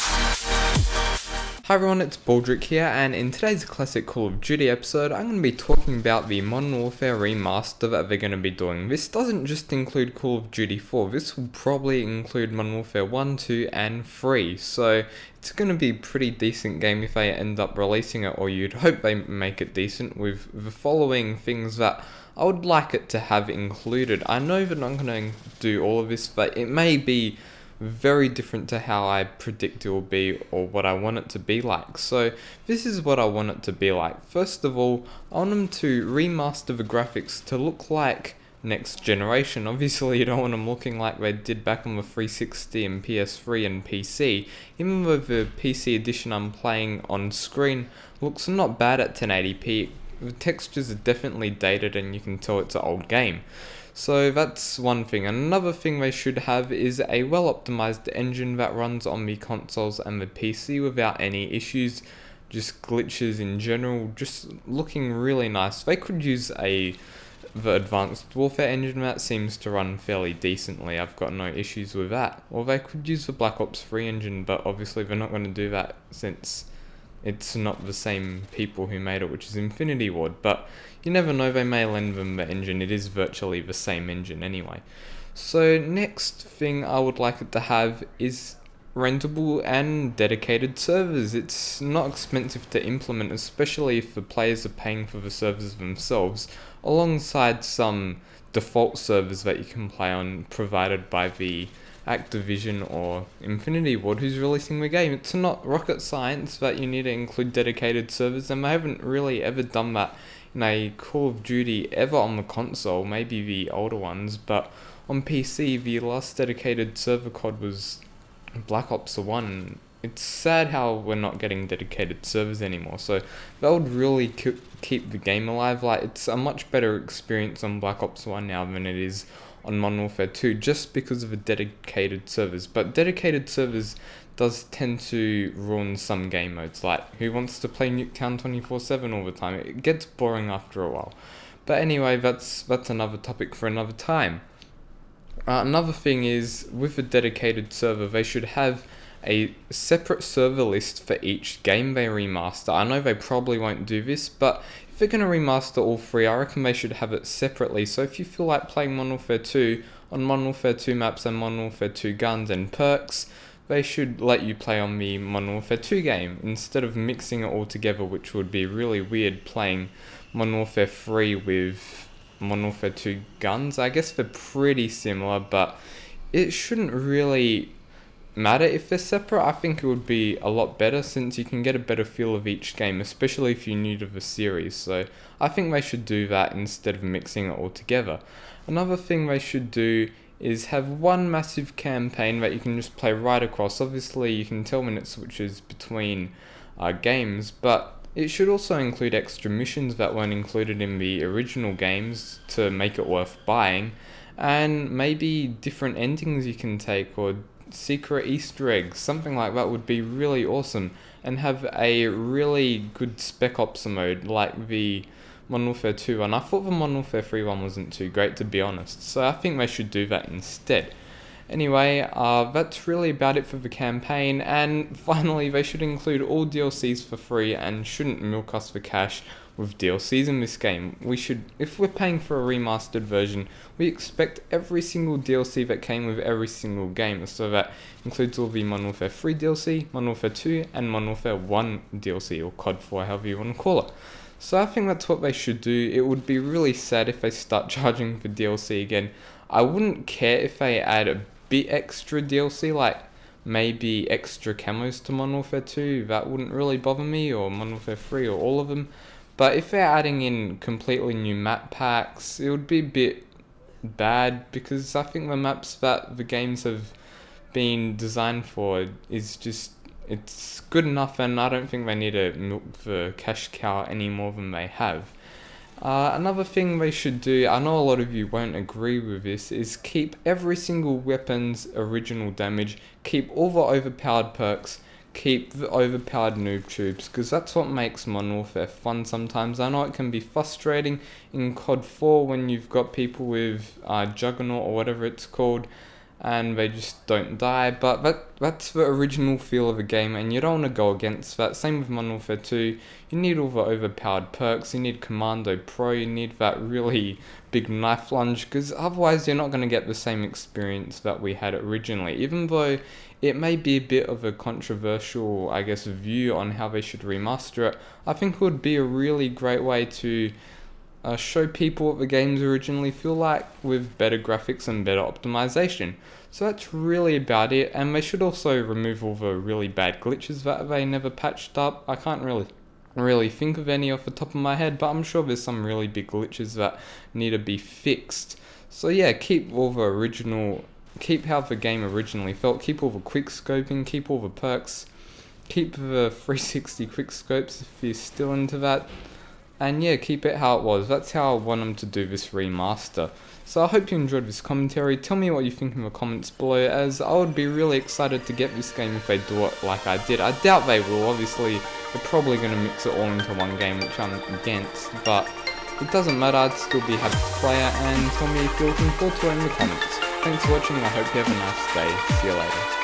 Hi everyone, it's Baldrick here, and in today's classic Call of Duty episode, I'm going to be talking about the Modern Warfare Remaster that they're going to be doing. This doesn't just include Call of Duty 4, this will probably include Modern Warfare 1, 2, and 3, so it's going to be a pretty decent game if they end up releasing it, or you'd hope they make it decent with the following things that I would like it to have included. I know they're not going to do all of this, but it may be very different to how I predict it will be or what I want it to be like. So this is what I want it to be like. First of all, I want them to remaster the graphics to look like next generation. Obviously you don't want them looking like they did back on the 360 and PS3 and PC. Even though the PC edition I'm playing on screen looks not bad at 1080p, the textures are definitely dated and you can tell it's an old game. So that's one thing. Another thing they should have is a well optimized engine that runs on the consoles and the PC without any issues, just glitches in general, just looking really nice. They could use the Advanced Warfare engine that seems to run fairly decently. I've got no issues with that. Or they could use the Black Ops 3 engine, but obviously they're not going to do that since it's not the same people who made it, which is Infinity Ward, but you never know, they may lend them the engine. It is virtually the same engine anyway. So next thing I would like it to have is rentable and dedicated servers. It's not expensive to implement, especially if the players are paying for the servers themselves, alongside some default servers that you can play on provided by the Activision or Infinity Ward who's releasing the game. It's not rocket science that you need to include dedicated servers, and they haven't really ever done that in a Call of Duty ever on the console, maybe the older ones, but on PC the last dedicated server COD was Black Ops 1. It's sad how we're not getting dedicated servers anymore, so that would really keep the game alive. Like, it's a much better experience on Black Ops 1 now than it is on Modern Warfare 2, just because of the dedicated servers. But dedicated servers does tend to ruin some game modes, like who wants to play Nuketown 24/7 all the time? It gets boring after a while. But anyway, that's another topic for another time. Another thing is, with a dedicated server, they should have a separate server list for each game they remaster. I know they probably won't do this, but if they're going to remaster all three, I reckon they should have it separately. So if you feel like playing Modern Warfare 2 on Modern Warfare 2 maps and Modern Warfare 2 guns and perks, they should let you play on the Modern Warfare 2 game instead of mixing it all together, which would be really weird playing Modern Warfare 3 with Modern Warfare 2 guns. I guess they're pretty similar, but it shouldn't really matter if they're separate. I think it would be a lot better, since you can get a better feel of each game, especially if you're new to the series. So I think they should do that instead of mixing it all together. Another thing they should do is have one massive campaign that you can just play right across. Obviously you can tell when it switches between games, but it should also include extra missions that weren't included in the original games to make it worth buying, and maybe different endings you can take, or secret Easter eggs. Something like that would be really awesome, and have a really good Spec Ops mode like the Modern Warfare 2 one. I thought the Modern Warfare 3 one wasn't too great, to be honest, so I think they should do that instead. Anyway, that's really about it for the campaign, and finally they should include all DLCs for free and shouldn't milk us for cash with DLCs in this game. We should, if we're paying for a remastered version, we expect every single DLC that came with every single game, so that includes all the Modern Warfare 3 DLC, Modern Warfare 2, and Modern Warfare 1 DLC, or COD 4, however you want to call it. So I think that's what they should do. It would be really sad if they start charging for DLC again. I wouldn't care if they add a bit extra DLC, like maybe extra camos to Modern Warfare 2, that wouldn't really bother me, or Modern Warfare 3, or all of them. But if they're adding in completely new map packs, it would be a bit bad, because I think the maps that the games have been designed for is just, it's good enough, and I don't think they need to milk the cash cow any more than they have. Another thing they should do, I know a lot of you won't agree with this, is keep every single weapon's original damage, keep all the overpowered perks, keep the overpowered noob tubes, because that's what makes Modern Warfare fun sometimes. I know it can be frustrating in COD 4 when you've got people with Juggernaut or whatever it's called, and they just don't die, but that's the original feel of a game, and you don't want to go against that. Same with Modern Warfare 2, you need all the overpowered perks, you need Commando Pro, you need that really big knife lunge, because otherwise you're not going to get the same experience that we had originally. Even though it may be a bit of a controversial, I guess, view on how they should remaster it, I think it would be a really great way to show people what the games originally feel like with better graphics and better optimization. So that's really about it, and they should also remove all the really bad glitches that they never patched up. I can't really think of any off the top of my head, but I'm sure there's some really big glitches that need to be fixed. So yeah, keep how the game originally felt, keep all the quick scoping, keep all the perks, keep the 360 quick scopes if you're still into that. And yeah, keep it how it was. That's how I want them to do this remaster. So I hope you enjoyed this commentary. Tell me what you think in the comments below, as I would be really excited to get this game if they do it like I did. I doubt they will, obviously. They're probably going to mix it all into one game, which I'm against. But it doesn't matter, I'd still be happy to play it. And tell me if you're looking forward to it in the comments. Thanks for watching, I hope you have a nice day. See you later.